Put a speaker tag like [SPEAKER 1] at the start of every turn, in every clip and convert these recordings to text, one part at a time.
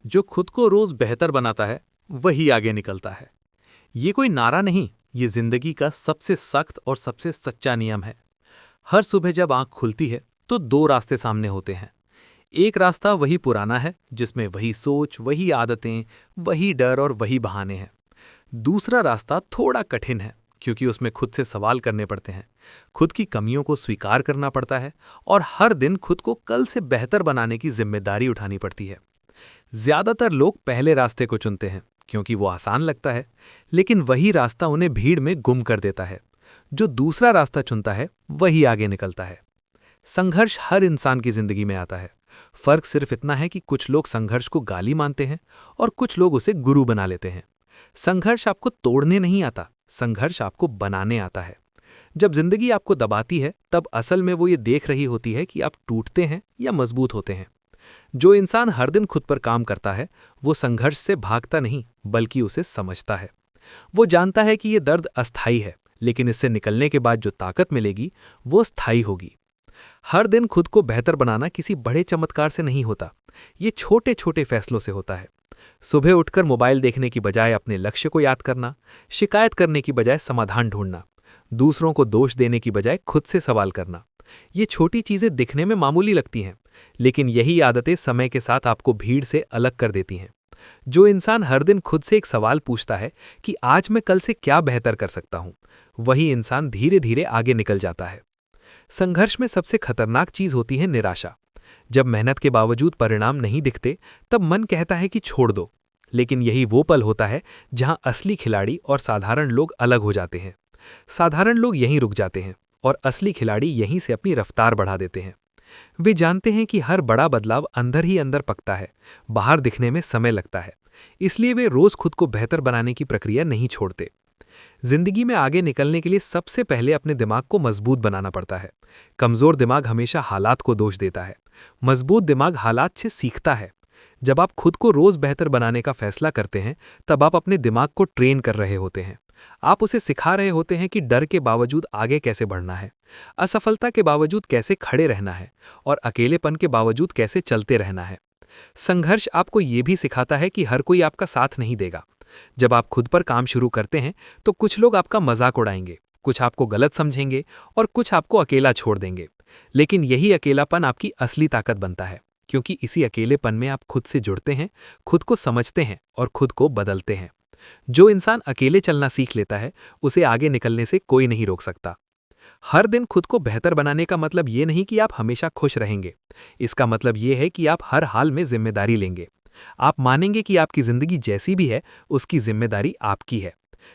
[SPEAKER 1] जो खुद को रोज बेहतर बनाता है वही आगे निकलता है। ये कोई नारा नहीं, ये जिंदगी का सबसे सख्त और सबसे सच्चा नियम है। हर सुबह जब आंख खुलती है तो दो रास्ते सामने होते हैं। एक रास्ता वही पुराना है जिसमें वही सोच, वही आदतें, वही डर और वही बहाने हैं। दूसरा रास्ता थोड़ा कठिन है क्योंकि उसमें खुद से सवाल करने पड़ते हैं, खुद की कमियों को स्वीकार करना पड़ता है और हर दिन खुद को कल से बेहतर बनाने की जिम्मेदारी उठानी पड़ती है। ज्यादातर लोग पहले रास्ते को चुनते हैं क्योंकि वो आसान लगता है, लेकिन वही रास्ता उन्हें भीड़ में गुम कर देता है। जो दूसरा रास्ता चुनता है वही आगे निकलता है। संघर्ष हर इंसान की जिंदगी में आता है। फर्क सिर्फ इतना है कि कुछ लोग संघर्ष को गाली मानते हैं और कुछ लोग उसे गुरु बना लेते हैं। संघर्ष आपको तोड़ने नहीं आता, संघर्ष आपको बनाने आता है। जब जिंदगी आपको दबाती है तब असल में वो ये देख रही होती है कि आप टूटते हैं या मजबूत होते हैं। जो इंसान हर दिन खुद पर काम करता है वो संघर्ष से भागता नहीं बल्कि उसे समझता है। वो जानता है कि ये दर्द अस्थायी है, लेकिन इससे निकलने के बाद जो ताकत मिलेगी वो स्थायी होगी। हर दिन खुद को बेहतर बनाना किसी बड़े चमत्कार से नहीं होता, ये छोटे छोटे फैसलों से होता है। सुबह उठकर मोबाइल देखने की बजाय अपने लक्ष्य को याद करना, शिकायत करने की बजाय समाधान ढूंढना, दूसरों को दोष देने की बजाय खुद से सवाल करना। ये छोटी चीजें दिखने में मामूली लगती हैं, लेकिन यही आदतें समय के साथ आपको भीड़ से अलग कर देती हैं। जो इंसान हर दिन खुद से एक सवाल पूछता है कि आज मैं कल से क्या बेहतर कर सकता हूं, वही इंसान धीरे धीरे आगे निकल जाता है। संघर्ष में सबसे खतरनाक चीज होती है निराशा। जब मेहनत के बावजूद परिणाम नहीं दिखते तब मन कहता है कि छोड़ दो, लेकिन यही वो पल होता है जहां असली खिलाड़ी और साधारण लोग अलग हो जाते हैं। साधारण लोग यहीं रुक जाते हैं और असली खिलाड़ी यहीं से अपनी रफ्तार बढ़ा देते हैं। वे जानते हैं कि हर बड़ा बदलाव अंदर ही अंदर पकता है, बाहर दिखने में समय लगता है। इसलिए वे रोज खुद को बेहतर बनाने की प्रक्रिया नहीं छोड़ते। जिंदगी में आगे निकलने के लिए सबसे पहले अपने दिमाग को मजबूत बनाना पड़ता है। कमजोर दिमाग हमेशा हालात को दोष देता है, मजबूत दिमाग हालात से सीखता है। जब आप खुद को रोज बेहतर बनाने का फैसला करते हैं तब आप अपने दिमाग को ट्रेन कर रहे होते हैं। आप उसे सिखा रहे होते हैं कि डर के बावजूद आगे कैसे बढ़ना है, असफलता के बावजूद कैसे खड़े रहना है और अकेलेपन के बावजूद कैसे चलते रहना है। संघर्ष आपको ये भी सिखाता है कि हर कोई आपका साथ नहीं देगा। जब आप खुद पर काम शुरू करते हैं तो कुछ लोग आपका मजाक उड़ाएंगे, कुछ आपको गलत समझेंगे और कुछ आपको अकेला छोड़ देंगे। लेकिन यही अकेलापन आपकी असली ताकत बनता है, क्योंकि इसी अकेलेपन में आप खुद से जुड़ते हैं, खुद को समझते हैं और खुद को बदलते हैं। जो इंसान अकेले चलना सीख लेता है उसे आगे निकलने से कोई नहीं रोक सकता। हर दिन खुद को बेहतर बनाने का मतलब ये नहीं कि आप हमेशा खुश रहेंगे। इसका मतलब ये है कि आप हर हाल में जिम्मेदारी लेंगे। आप मानेंगे कि आपकी जिंदगी जैसी भी है उसकी जिम्मेदारी आपकी है।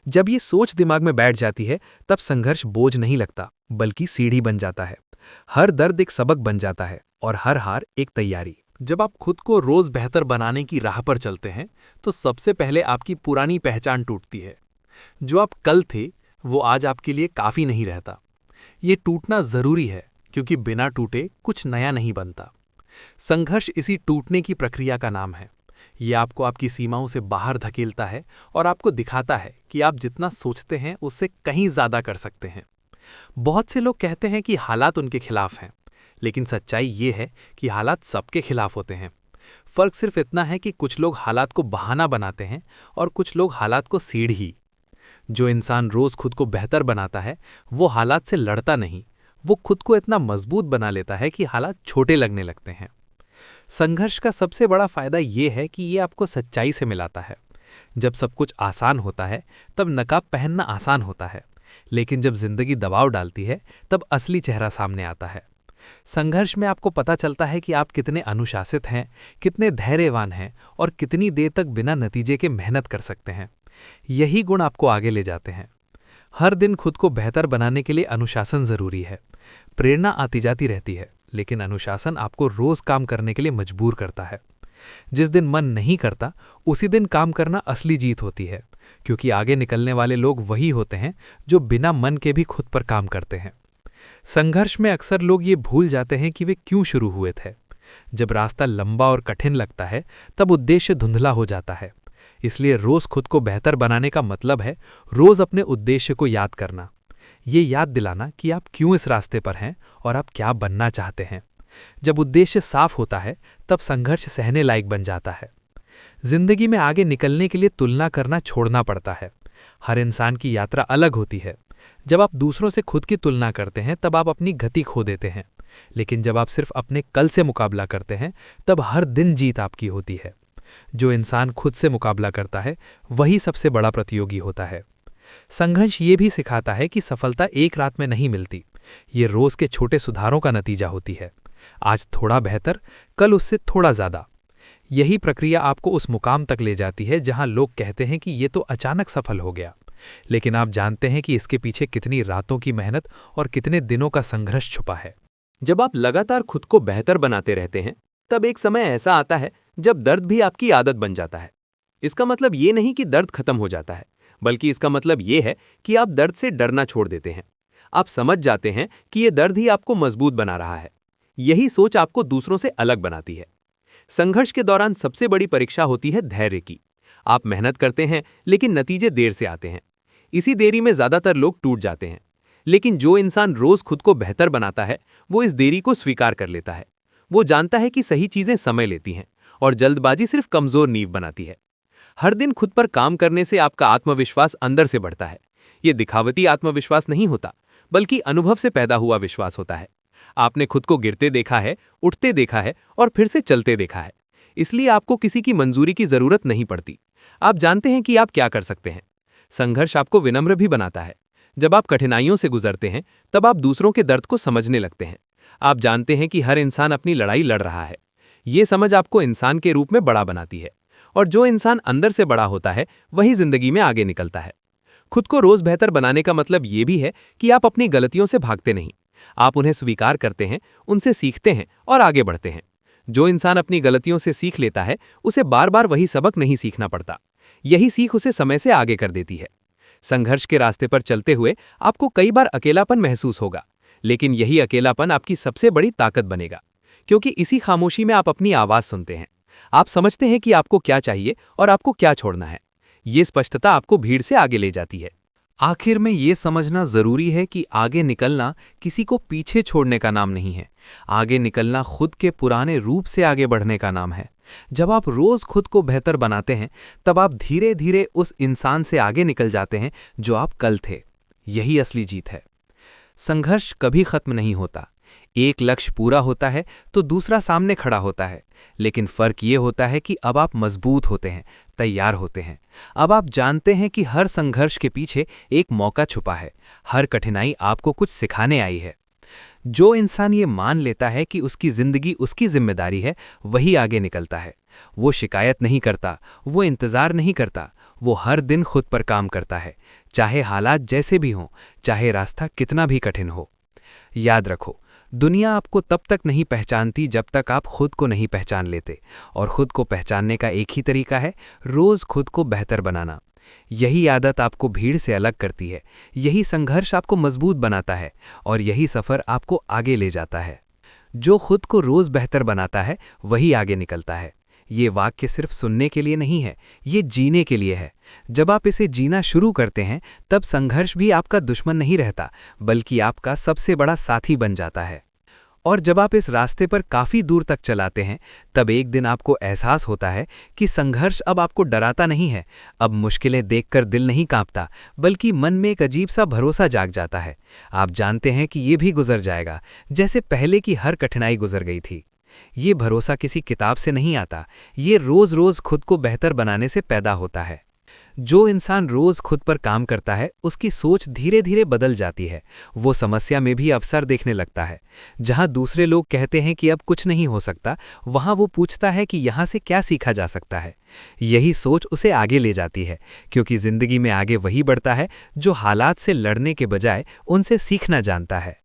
[SPEAKER 1] जब ये सोच दिमाग में बैठ जाती है तब संघर्ष बोझ नहीं लगता बल्कि सीढ़ी बन जाता है। हर दर्द एक सबक बन जाता है और हर हार एक तैयारी।
[SPEAKER 2] जब आप खुद को रोज बेहतर बनाने की राह पर चलते हैं तो सबसे पहले आपकी पुरानी पहचान टूटती है। जो आप कल थे वो आज आपके लिए काफी नहीं रहता। ये टूटना जरूरी है क्योंकि बिना टूटे कुछ नया नहीं बनता। संघर्ष इसी टूटने की प्रक्रिया का नाम है। ये आपको आपकी सीमाओं से बाहर धकेलता है और आपको दिखाता है कि आप जितना सोचते हैं उससे कहीं ज्यादा कर सकते हैं। बहुत से लोग कहते हैं कि हालात उनके खिलाफ हैं, लेकिन सच्चाई ये है कि हालात सबके खिलाफ होते हैं। फर्क सिर्फ इतना है कि कुछ लोग हालात को बहाना बनाते हैं और कुछ लोग हालात को सीढ़ी। जो इंसान रोज खुद को बेहतर बनाता है वो हालात से लड़ता नहीं, वो खुद को इतना मजबूत बना लेता है कि हालात छोटे लगने लगते हैं। संघर्ष का सबसे बड़ा फायदा ये है कि ये आपको सच्चाई से मिलाता है। जब सब कुछ आसान होता है तब नकाब पहनना आसान होता है, लेकिन जब जिंदगी दबाव डालती है तब असली चेहरा सामने आता है। संघर्ष में आपको पता चलता है कि आप कितने अनुशासित हैं, कितने धैर्यवान हैं और कितनी देर तक बिना नतीजे के मेहनत कर सकते हैं। यही गुण आपको आगे ले जाते हैं। हर दिन खुद को बेहतर बनाने के लिए अनुशासन जरूरी है। प्रेरणा आती जाती रहती है, लेकिन अनुशासन आपको रोज काम करने के लिए मजबूर करता है। जिस दिन मन नहीं करता उसी दिन काम करना असली जीत होती है, क्योंकि आगे निकलने वाले लोग वही होते हैं जो बिना मन के भी खुद पर काम करते हैं। संघर्ष में अक्सर लोग ये भूल जाते हैं कि वे क्यों शुरू हुए थे। जब रास्ता लंबा और कठिन लगता है तब उद्देश्य धुंधला हो जाता है। इसलिए रोज खुद को बेहतर बनाने का मतलब है रोज अपने उद्देश्य को याद करना। ये याद दिलाना कि आप क्यों इस रास्ते पर हैं और आप क्या बनना चाहते हैं। जब उद्देश्य साफ होता है तब संघर्ष सहने लायक बन जाता है। जिंदगी में आगे निकलने के लिए तुलना करना छोड़ना पड़ता है। हर इंसान की यात्रा अलग होती है। जब आप दूसरों से खुद की तुलना करते हैं तब आप अपनी गति खो देते हैं, लेकिन जब आप सिर्फ अपने कल से मुकाबला करते हैं तब हर दिन जीत आपकी होती है। जो इंसान खुद से मुकाबला करता है वही सबसे बड़ा प्रतियोगी होता है। संघर्ष ये भी सिखाता है कि सफलता एक रात में नहीं मिलती, ये रोज के छोटे सुधारों का नतीजा होती है। आज थोड़ा बेहतर, कल उससे थोड़ा ज्यादा। यही प्रक्रिया आपको उस मुकाम तक ले जाती है जहां लोग कहते हैं कि ये तो अचानक सफल हो गया, लेकिन आप जानते हैं कि इसके पीछे कितनी रातों की मेहनत और कितने दिनों का संघर्ष छुपा है।
[SPEAKER 1] जब आप लगातार खुद को बेहतर बनाते रहते हैं, तब एक समय ऐसा आता है जब दर्द भी आपकी आदत बन जाता है। इसका मतलब ये नहीं कि दर्द खत्म हो जाता है, बल्कि इसका मतलब ये है कि आप दर्द से डरना छोड़ देते हैं। आप समझ जाते हैं कि ये दर्द ही आपको मजबूत बना रहा है। यही सोच आपको दूसरों से अलग बनाती है। संघर्ष के दौरान सबसे बड़ी परीक्षा होती है धैर्य की। आप मेहनत करते हैं, लेकिन नतीजे देर से आते हैं। इसी देरी में ज्यादातर लोग टूट जाते हैं। लेकिन जो इंसान रोज खुद को बेहतर बनाता है, वो इस देरी को स्वीकार कर लेता है। वो जानता है कि सही चीजें समय लेती हैं और जल्दबाजी सिर्फ कमजोर नींव बनाती है। हर दिन खुद पर काम करने से आपका आत्मविश्वास अंदर से बढ़ता है। ये दिखावटी आत्मविश्वास नहीं होता, बल्कि अनुभव से पैदा हुआ विश्वास होता है। आपने खुद को गिरते देखा है, उठते देखा है और फिर से चलते देखा है। इसलिए आपको किसी की मंजूरी की जरूरत नहीं पड़ती। आप जानते हैं कि आप क्या कर सकते हैं। संघर्ष आपको विनम्र भी बनाता है। जब आप कठिनाइयों से गुजरते हैं, तब आप दूसरों के दर्द को समझने लगते हैं। आप जानते हैं कि हर इंसान अपनी लड़ाई लड़ रहा है। ये समझ आपको इंसान के रूप में बड़ा बनाती है। और जो इंसान अंदर से बड़ा होता है, वही जिंदगी में आगे निकलता है। खुद को रोज बेहतर बनाने का मतलब ये भी है कि आप अपनी गलतियों से भागते नहीं। आप उन्हें स्वीकार करते हैं, उनसे सीखते हैं और आगे बढ़ते हैं। जो इंसान अपनी गलतियों से सीख लेता है, उसे बार बार वही सबक नहीं सीखना पड़ता। यही सीख उसे समय से आगे कर देती है। संघर्ष के रास्ते पर चलते हुए आपको कई बार अकेलापन महसूस होगा, लेकिन यही अकेलापन आपकी सबसे बड़ी ताकत बनेगा, क्योंकि इसी खामोशी में आप अपनी आवाज सुनते हैं। आप समझते हैं कि आपको क्या चाहिए और आपको क्या छोड़ना है। ये स्पष्टता आपको भीड़ से आगे ले जाती है।
[SPEAKER 2] आखिर में ये समझना जरूरी है कि आगे निकलना किसी को पीछे छोड़ने का नाम नहीं है। आगे निकलना खुद के पुराने रूप से आगे बढ़ने का नाम है। जब आप रोज खुद को बेहतर बनाते हैं, तब आप धीरे धीरे उस इंसान से आगे निकल जाते हैं जो आप कल थे। यही असली जीत है। संघर्ष कभी खत्म नहीं होता। एक लक्ष्य पूरा होता है तो दूसरा सामने खड़ा होता है, लेकिन फर्क ये होता है कि अब आप मजबूत होते हैं, तैयार होते हैं। अब आप जानते हैं कि हर संघर्ष के पीछे एक मौका छुपा है। हर कठिनाई आपको कुछ सिखाने आई है। जो इंसान ये मान लेता है कि उसकी जिंदगी उसकी जिम्मेदारी है, वही आगे निकलता है। वो शिकायत नहीं करता, वो इंतजार नहीं करता, वो हर दिन खुद पर काम करता है, चाहे हालात जैसे भी हों, चाहे रास्ता कितना भी कठिन हो। याद रखो, दुनिया आपको तब तक नहीं पहचानती जब तक आप खुद को नहीं पहचान लेते, और खुद को पहचानने का एक ही तरीका है, रोज खुद को बेहतर बनाना। यही आदत आपको भीड़ से अलग करती है, यही संघर्ष आपको मजबूत बनाता है, और यही सफर आपको आगे ले जाता है। जो खुद को रोज बेहतर बनाता है वही आगे निकलता है। ये वाक्य सिर्फ सुनने के लिए नहीं है, ये जीने के लिए है। जब आप इसे जीना शुरू करते हैं, तब संघर्ष भी आपका दुश्मन नहीं रहता, बल्कि आपका सबसे बड़ा साथी बन जाता है। और जब आप इस रास्ते पर काफ़ी दूर तक चलाते हैं, तब एक दिन आपको एहसास होता है कि संघर्ष अब आपको डराता नहीं है। अब मुश्किलें देखकर दिल नहीं कांपता, बल्कि मन में एक अजीब सा भरोसा जाग जाता है। आप जानते हैं कि ये भी गुजर जाएगा, जैसे पहले की हर कठिनाई गुजर गई थी। ये भरोसा किसी किताब से नहीं आता, ये रोज रोज खुद को बेहतर बनाने से पैदा होता है। जो इंसान रोज खुद पर काम करता है, उसकी सोच धीरे धीरे बदल जाती है। वो समस्या में भी अवसर देखने लगता है। जहां दूसरे लोग कहते हैं कि अब कुछ नहीं हो सकता, वहां वो पूछता है कि यहाँ से क्या सीखा जा सकता है। यही सोच उसे आगे ले जाती है, क्योंकि जिंदगी में आगे वही बढ़ता है जो हालात से लड़ने के बजाय उनसे सीखना जानता है।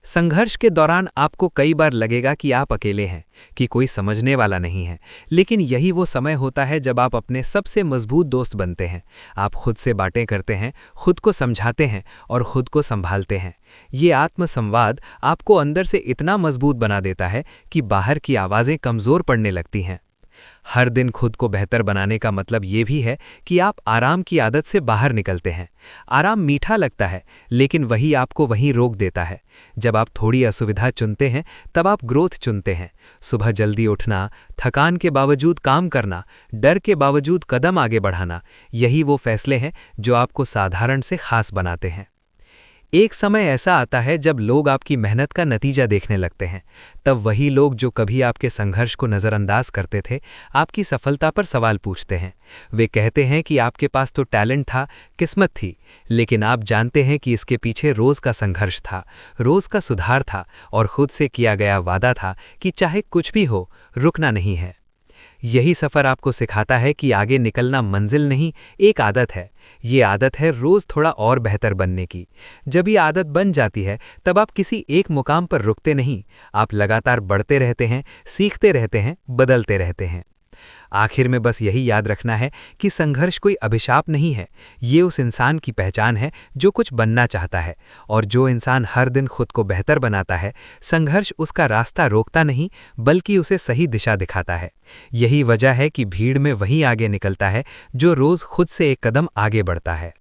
[SPEAKER 2] संघर्ष के दौरान आपको कई बार लगेगा कि आप अकेले हैं, कि कोई समझने वाला नहीं है, लेकिन यही वो समय होता है जब आप अपने सबसे मजबूत दोस्त बनते हैं। आप खुद से बातें करते हैं, खुद को समझाते हैं और खुद को संभालते हैं। ये आत्मसंवाद आपको अंदर से इतना मजबूत बना देता है कि बाहर की आवाज़ें कमज़ोर पड़ने लगती हैं।
[SPEAKER 3] हर दिन खुद को बेहतर बनाने का मतलब ये भी है कि आप आराम की आदत से बाहर निकलते हैं। आराम मीठा लगता है, लेकिन वही आपको वहीं रोक देता है। जब आप थोड़ी असुविधा चुनते हैं, तब आप ग्रोथ चुनते हैं। सुबह जल्दी उठना, थकान के बावजूद काम करना, डर के बावजूद कदम आगे बढ़ाना, यही वो फैसले हैं जो आपको साधारण से खास बनाते हैं। एक समय ऐसा आता है जब लोग आपकी मेहनत का नतीजा देखने लगते हैं। तब वही लोग जो कभी आपके संघर्ष को नज़रअंदाज करते थे, आपकी सफलता पर सवाल पूछते हैं। वे कहते हैं कि आपके पास तो टैलेंट था, किस्मत थी, लेकिन आप जानते हैं कि इसके पीछे रोज़ का संघर्ष था, रोज़ का सुधार था और खुद से किया गया वादा था कि चाहे कुछ भी हो, रुकना नहीं है। यही सफ़र आपको सिखाता है कि आगे निकलना मंजिल नहीं, एक आदत है। ये आदत है रोज़ थोड़ा और बेहतर बनने की। जब ये आदत बन जाती है, तब आप किसी एक मुकाम पर रुकते नहीं, आप लगातार बढ़ते रहते हैं, सीखते रहते हैं, बदलते रहते हैं। आखिर में बस यही याद रखना है कि संघर्ष कोई अभिशाप नहीं है, ये उस इंसान की पहचान है जो कुछ बनना चाहता है। और जो इंसान हर दिन खुद को बेहतर बनाता है, संघर्ष उसका रास्ता रोकता नहीं, बल्कि उसे सही दिशा दिखाता है। यही वजह है कि भीड़ में वही आगे निकलता है जो रोज़ खुद से एक कदम आगे बढ़ता है।